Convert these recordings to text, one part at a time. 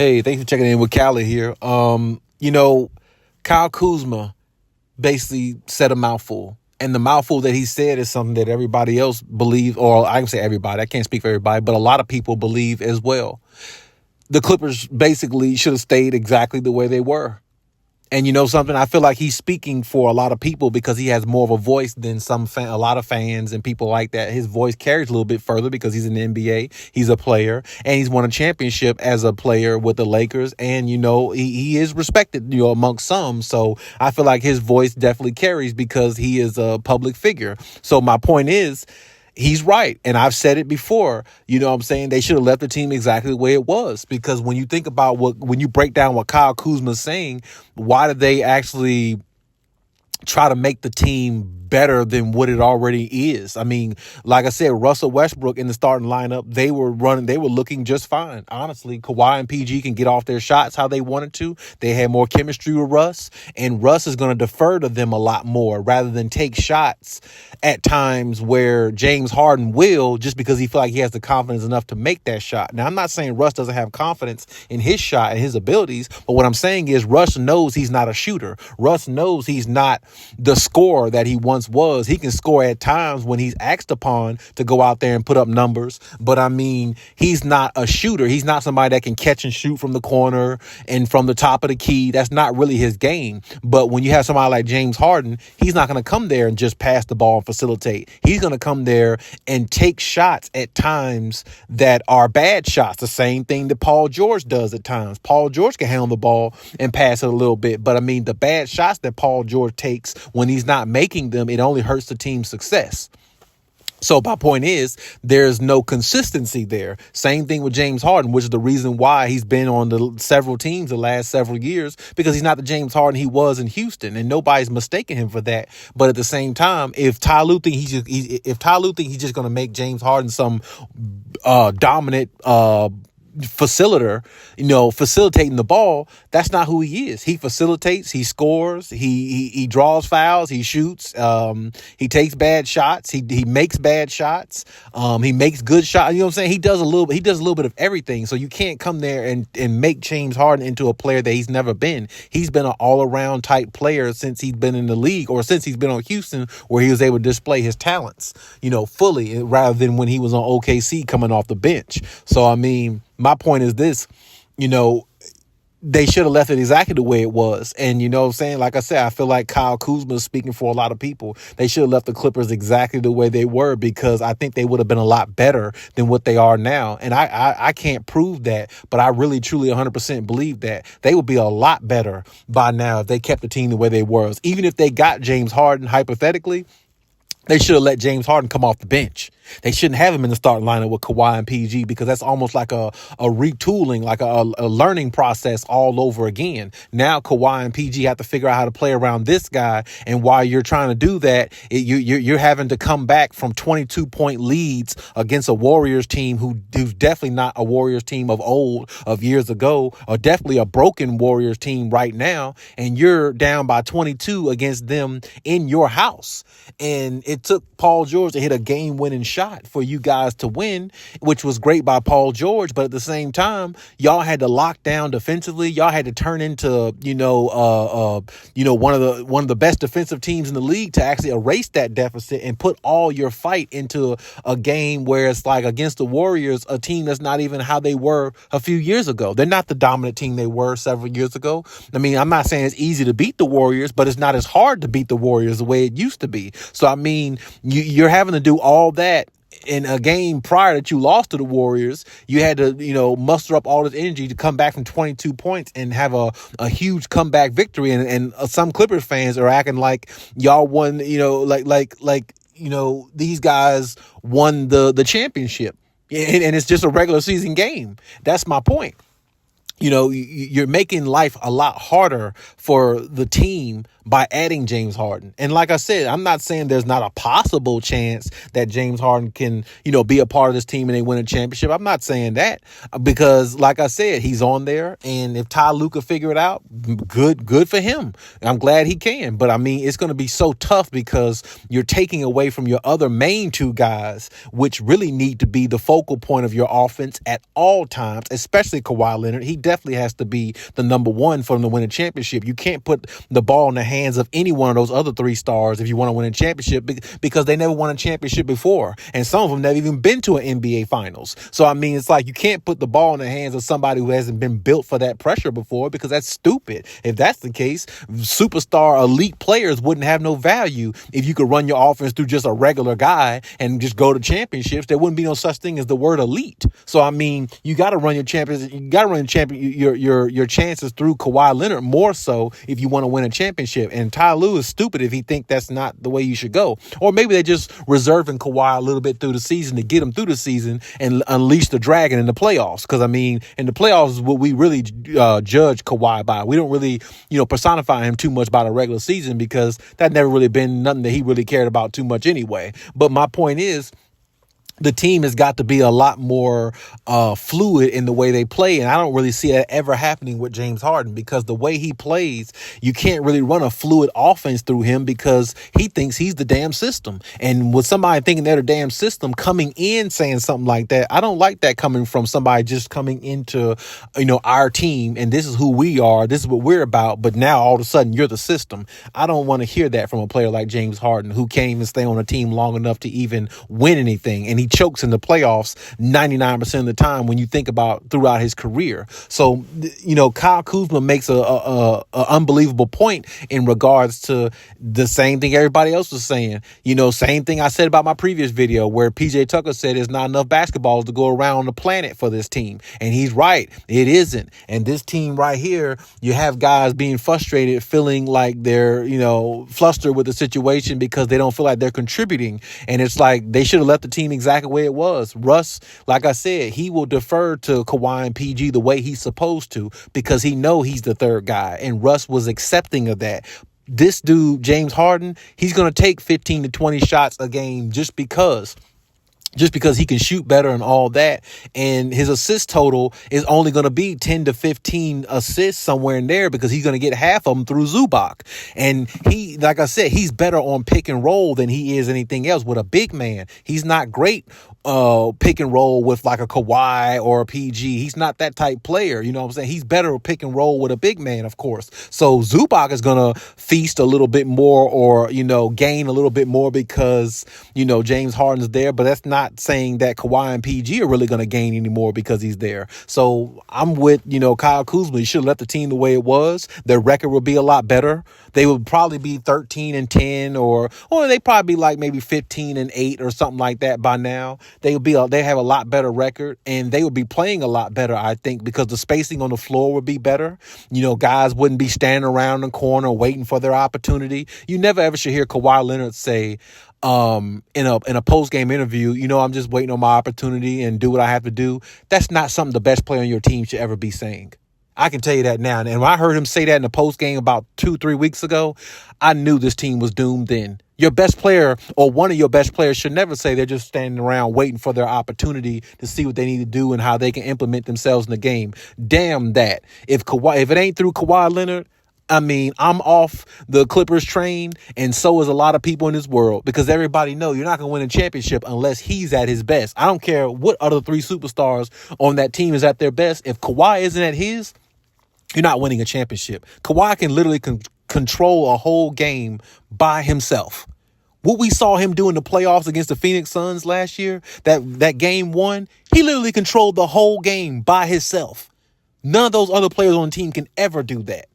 Hey, thanks for checking in with Callie here. Kyle Kuzma basically said a mouthful. And the mouthful that he said is something that everybody else believes, or I can say everybody, I can't speak for everybody, but a lot of people believe as well. The Clippers basically should have stayed exactly the way they were. And you know something? I feel like he's speaking for a lot of people because he has more of a voice than a lot of fans and people like that. His voice carries a little bit further because he's in the NBA. He's a player and he's won a championship as a player with the Lakers. And, he is respected, amongst some. So I feel like his voice definitely carries because he is a public figure. So my point is, he's right. And I've said it before. You know what I'm saying? They should have left the team exactly the way it was. Because when you think about when you break down what Kyle Kuzma's saying, why did they actually try to make the team better than what it already is? I mean, like I said, Russell Westbrook in the starting lineup, they were looking just fine. Honestly, Kawhi and PG can get off their shots how they wanted to. They had more chemistry with Russ, and Russ is going to defer to them a lot more rather than take shots at times where James Harden will, just because he feels like he has the confidence enough to make that shot. Now, I'm not saying Russ doesn't have confidence in his shot and his abilities, but what I'm saying is Russ knows he's not a shooter. Russ knows he's not the scorer that he once was. He can score at times when he's asked upon to go out there and put up numbers. But I mean, he's not a shooter. He's not somebody that can catch and shoot from the corner and from the top of the key. That's not really his game. But when you have somebody like James Harden, he's not going to come there and just pass the ball and facilitate. He's going to come there and take shots at times that are bad shots. The same thing that Paul George does at times. Paul George can handle the ball and pass it a little bit. But I mean, the bad shots that Paul George takes, when he's not making them, it only hurts the team's success. So my point is, there's no consistency there. Same thing with James Harden, which is the reason why he's been on the several teams the last several years, because he's not the James Harden he was in Houston, and nobody's mistaking him for that. But at the same time, if Ty Lue thinks he's just going to make James Harden some dominant facilitating the ball, that's not who he is. He facilitates, he scores, he draws fouls, he shoots, he takes bad shots, he makes bad shots, he makes good shots. You know what I'm saying? He does a little bit of everything. So you can't come there and make James Harden into a player that he's never been. He's been an all-around type player since he's been in the league, or since he's been on Houston, where he was able to display his talents, fully, rather than when he was on OKC coming off the bench. So I mean, my point is this, they should have left it exactly the way it was. And you know what I'm saying? Like I said, I feel like Kyle Kuzma is speaking for a lot of people. They should have left the Clippers exactly the way they were, because I think they would have been a lot better than what they are now. And I can't prove that, but I really, truly 100% believe that they would be a lot better by now if they kept the team the way they were. Even if they got James Harden, hypothetically, they should have let James Harden come off the bench. They shouldn't have him in the starting lineup with Kawhi and PG, because that's almost like a retooling, like a learning process all over again. Now Kawhi and PG have to figure out how to play around this guy. And while you're trying to do that, you're having to come back from 22-point leads against a Warriors team who's definitely not a Warriors team of old, of years ago, or definitely a broken Warriors team right now. And you're down by 22 against them in your house. And it took Paul George to hit a game-winning shot for you guys to win, which was great by Paul George. But at the same time, y'all had to lock down defensively. Y'all had to turn into, one of the best defensive teams in the league to actually erase that deficit and put all your fight into a game where it's like against the Warriors, a team that's not even how they were a few years ago. They're not the dominant team they were several years ago. I mean, I'm not saying it's easy to beat the Warriors, but it's not as hard to beat the Warriors the way it used to be. So, I mean, you're having to do all that in a game prior that you lost to the Warriors. You had to, muster up all this energy to come back from 22 points and have a huge comeback victory. And some Clippers fans are acting like y'all won, these guys won the championship. And it's just a regular season game. That's my point. You're making life a lot harder for the team by adding James Harden. And like I said, I'm not saying there's not a possible chance that James Harden can, be a part of this team and they win a championship. I'm not saying that, because like I said, he's on there. And if Ty Lue can figure it out, good for him. I'm glad he can. But I mean, it's going to be so tough because you're taking away from your other main two guys, which really need to be the focal point of your offense at all times, especially Kawhi Leonard. He definitely has to be the number one for them to win a championship. You can't put the ball in the hands of any one of those other three stars if you want to win a championship, because they never won a championship before. And some of them never even been to an NBA finals. So, I mean, it's like you can't put the ball in the hands of somebody who hasn't been built for that pressure before, because that's stupid. If that's the case, superstar elite players wouldn't have no value if you could run your offense through just a regular guy and just go to championships. There wouldn't be no such thing as the word elite. So, I mean, you got to run your champions. You got to run your chances through Kawhi Leonard more so if you want to win a championship. And Ty Lue is stupid if he think that's not the way you should go. Or maybe they're just reserving Kawhi a little bit through the season to get him through the season and unleash the dragon in the playoffs. Because, I mean, in the playoffs is what we really judge Kawhi by. We don't really, personify him too much by the regular season, because that never really been nothing that he really cared about too much anyway. But my point is, the team has got to be a lot more fluid in the way they play. And I don't really see that ever happening with James Harden, because the way he plays, you can't really run a fluid offense through him, because he thinks he's the damn system. And with somebody thinking they're the damn system coming in saying something like that, I don't like that coming from somebody just coming into, our team. And this is who we are. This is what we're about. But now all of a sudden you're the system. I don't want to hear that from a player like James Harden, who can't even stay on a team long enough to even win anything. And he chokes in the playoffs 99% of the time when you think about throughout his career. So, Kyle Kuzma makes a unbelievable point in regards to the same thing everybody else was saying. Same thing I said about my previous video, where PJ Tucker said there's not enough basketballs to go around the planet for this team. And he's right. It isn't. And this team right here, you have guys being frustrated, feeling like they're, flustered with the situation because they don't feel like they're contributing. And it's like they should have left the team exactly the way it was. Russ, like I said, he will defer to Kawhi and PG the way he's supposed to, because he know he's the third guy, and Russ was accepting of that. This dude, James Harden, he's going to take 15 to 20 shots a game just because he can shoot better and all that. And his assist total is only going to be 10 to 15 assists, somewhere in there, because he's going to get half of them through Zubac. And he, like I said, he's better on pick and roll than he is anything else with a big man. He's not great pick and roll with like a Kawhi or a PG. He's not that type player. You know what I'm saying? He's better pick and roll with a big man, of course. So Zubac is going to feast a little bit more, or, gain a little bit more because, James Harden's there. But that's not saying that Kawhi and PG are really going to gain any more because he's there. So I'm with, Kyle Kuzma. You should have left the team the way it was. Their record would be a lot better. They would probably be 13-10 or they probably be like maybe 15-8 or something like that by now. They have a lot better record, and they would be playing a lot better, I think, because the spacing on the floor would be better. Guys wouldn't be standing around the corner waiting for their opportunity. You never ever should hear Kawhi Leonard say, in a post-game interview, I'm just waiting on my opportunity and do what I have to do. That's not something the best player on your team should ever be saying. I can tell you that now. And when I heard him say that in the post-game about 2-3 weeks ago, I knew this team was doomed then. Your best player, or one of your best players, should never say they're just standing around waiting for their opportunity to see what they need to do and how they can implement themselves in the game. Damn that. If it ain't through Kawhi Leonard, I'm off the Clippers train, and so is a lot of people in this world, because everybody know you're not going to win a championship unless he's at his best. I don't care what other three superstars on that team is at their best. If Kawhi isn't at his, you're not winning a championship. Kawhi can literally control a whole game by himself. What we saw him do in the playoffs against the Phoenix Suns last year, that game one, he literally controlled the whole game by himself. None of those other players on the team can ever do that.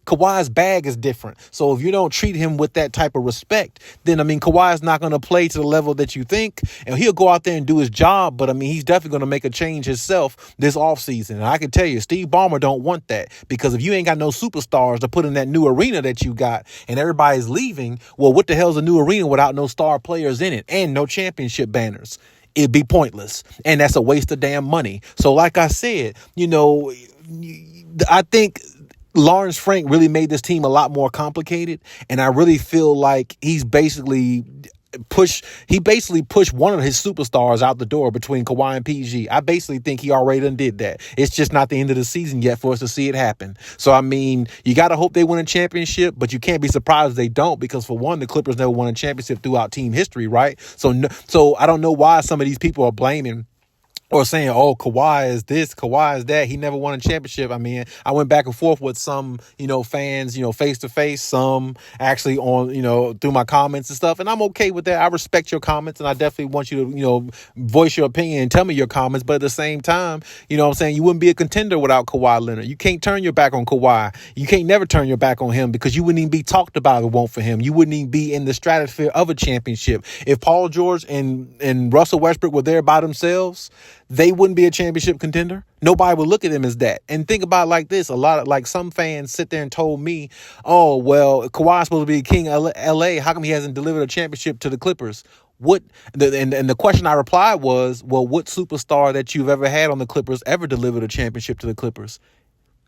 Kawhi's bag is different. So if you don't treat him with that type of respect, then, Kawhi's not going to play to the level that you think. And he'll go out there and do his job. But, he's definitely going to make a change himself this offseason. And I can tell you, Steve Ballmer don't want that. Because if you ain't got no superstars to put in that new arena that you got and everybody's leaving, well, what the hell's a new arena without no star players in it and no championship banners? It'd be pointless. And that's a waste of damn money. So like I said, I think Lawrence Frank really made this team a lot more complicated, and I really feel like he basically pushed one of his superstars out the door between Kawhi and PG. I basically think he already done did that. It's just not the end of the season yet for us to see it happen. So, you got to hope they win a championship, but you can't be surprised if they don't, because for one, the Clippers never won a championship throughout team history, right? So I don't know why some of these people are blaming or saying, oh, Kawhi is this, Kawhi is that. He never won a championship. I mean, I went back and forth with some, fans, face to face, some actually on, through my comments and stuff. And I'm okay with that. I respect your comments, and I definitely want you to, voice your opinion and tell me your comments. But at the same time, what I'm saying, you wouldn't be a contender without Kawhi Leonard. You can't turn your back on Kawhi. You can't never turn your back on him, because you wouldn't even be talked about if it weren't for him. You wouldn't even be in the stratosphere of a championship. If Paul George and Russell Westbrook were there by themselves, they wouldn't be a championship contender. Nobody would look at them as that. And think about it like this. A lot of, like, some fans sit there and told me, oh, well, Kawhi's supposed to be king of LA. How come he hasn't delivered a championship to the Clippers? And the question I replied was, well, what superstar that you've ever had on the Clippers ever delivered a championship to the Clippers?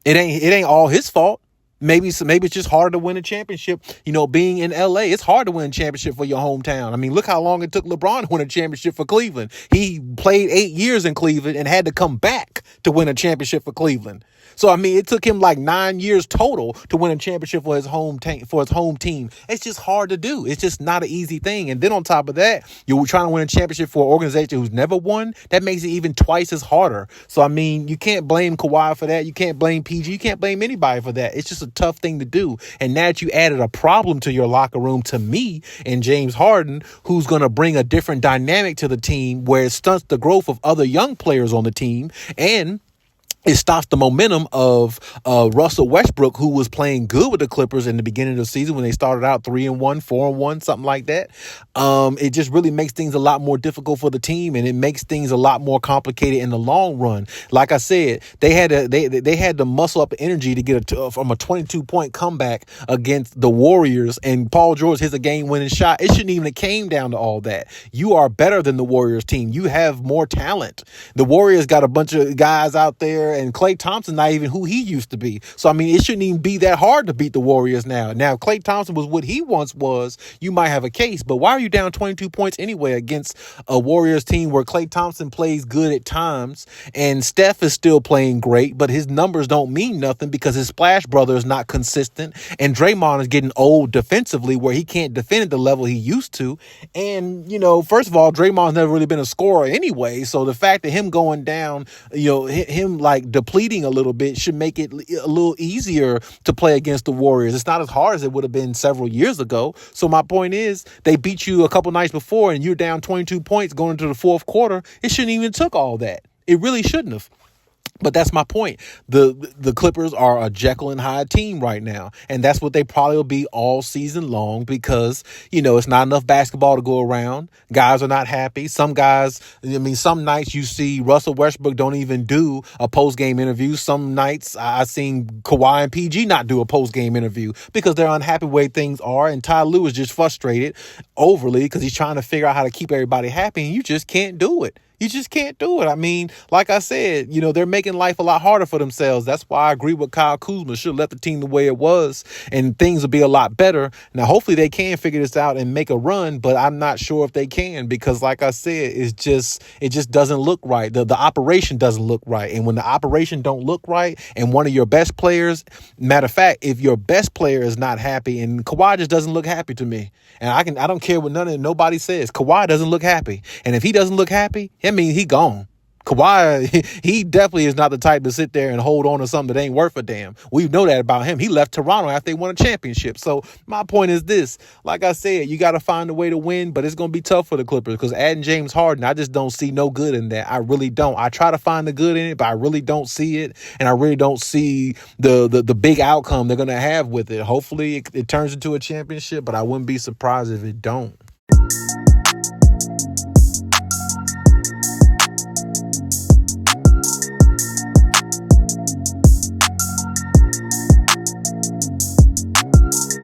It ain't all his fault. Maybe it's just hard to win a championship. Being in LA, it's hard to win a championship for your hometown. I mean, look how long it took LeBron to win a championship for Cleveland. He played 8 years in Cleveland and had to come back to win a championship for Cleveland. So, I mean, it took him like 9 years total to win a championship for his home team. It's just hard to do. It's just not an easy thing. And then on top of that, you're trying to win a championship for an organization who's never won. That makes it even twice as harder. So, I mean, you can't blame Kawhi for that. You can't blame PG. You can't blame anybody for that. It's just a tough thing to do. And now that you added a problem to your locker room, to me and James Harden, who's going to bring a different dynamic to the team where it stunts the growth of other young players on the team, and it stops the momentum of Russell Westbrook, who was playing good with the Clippers in the beginning of the season when they started out 3-1, 4-1, something like that. It just really makes things a lot more difficult for the team, and it makes things a lot more complicated in the long run. Like I said, they had to muscle up energy to get from a 22-point comeback against the Warriors, and Paul George hits a game-winning shot. It shouldn't even have came down to all that. You are better than the Warriors team. You have more talent. The Warriors got a bunch of guys out there, and Klay Thompson not even who he used to be. So, I mean, it shouldn't even be that hard to beat the Warriors now. Now, if Klay Thompson was what he once was, you might have a case. But why are you down 22 points anyway against a Warriors team where Klay Thompson plays good at times and Steph is still playing great, but his numbers don't mean nothing because his splash brother is not consistent, and Draymond is getting old defensively where he can't defend at the level he used to. And, first of all, Draymond's never really been a scorer anyway. So the fact that him going down, him like depleting a little bit should make it a little easier to play against the Warriors. It's not as hard as it would have been several years ago. So my point is, they beat you a couple nights before and you're down 22 points going into the fourth quarter. It shouldn't even took all that. It really shouldn't have. But that's my point. The Clippers are a Jekyll and Hyde team right now. And that's what they probably will be all season long because, it's not enough basketball to go around. Guys are not happy. Some guys, some nights you see Russell Westbrook don't even do a post-game interview. Some nights I've seen Kawhi and PG not do a post-game interview because they're unhappy the way things are. And Ty Lue is just frustrated overly because he's trying to figure out how to keep everybody happy, and you just can't do it. You just can't do it. I mean, like I said, they're making life a lot harder for themselves. That's why I agree with Kyle Kuzma. Should have left the team the way it was and things will be a lot better. Now, hopefully they can figure this out and make a run, but I'm not sure if they can because, like I said, it just doesn't look right. The operation doesn't look right. And when the operation don't look right and one of your best players, matter of fact, if your best player is not happy, and Kawhi just doesn't look happy to me, and I don't care what nobody says, Kawhi doesn't look happy. And if he doesn't look happy, I mean, he gone. Kawhi, he definitely is not the type to sit there and hold on to something that ain't worth a damn. We know that about him. He left Toronto after they won a championship. So my point is this. Like I said, you got to find a way to win, but it's going to be tough for the Clippers because adding James Harden, I just don't see no good in that. I really don't. I try to find the good in it, but I really don't see it. And I really don't see the big outcome they're going to have with it. Hopefully it turns into a championship, but I wouldn't be surprised if it don't.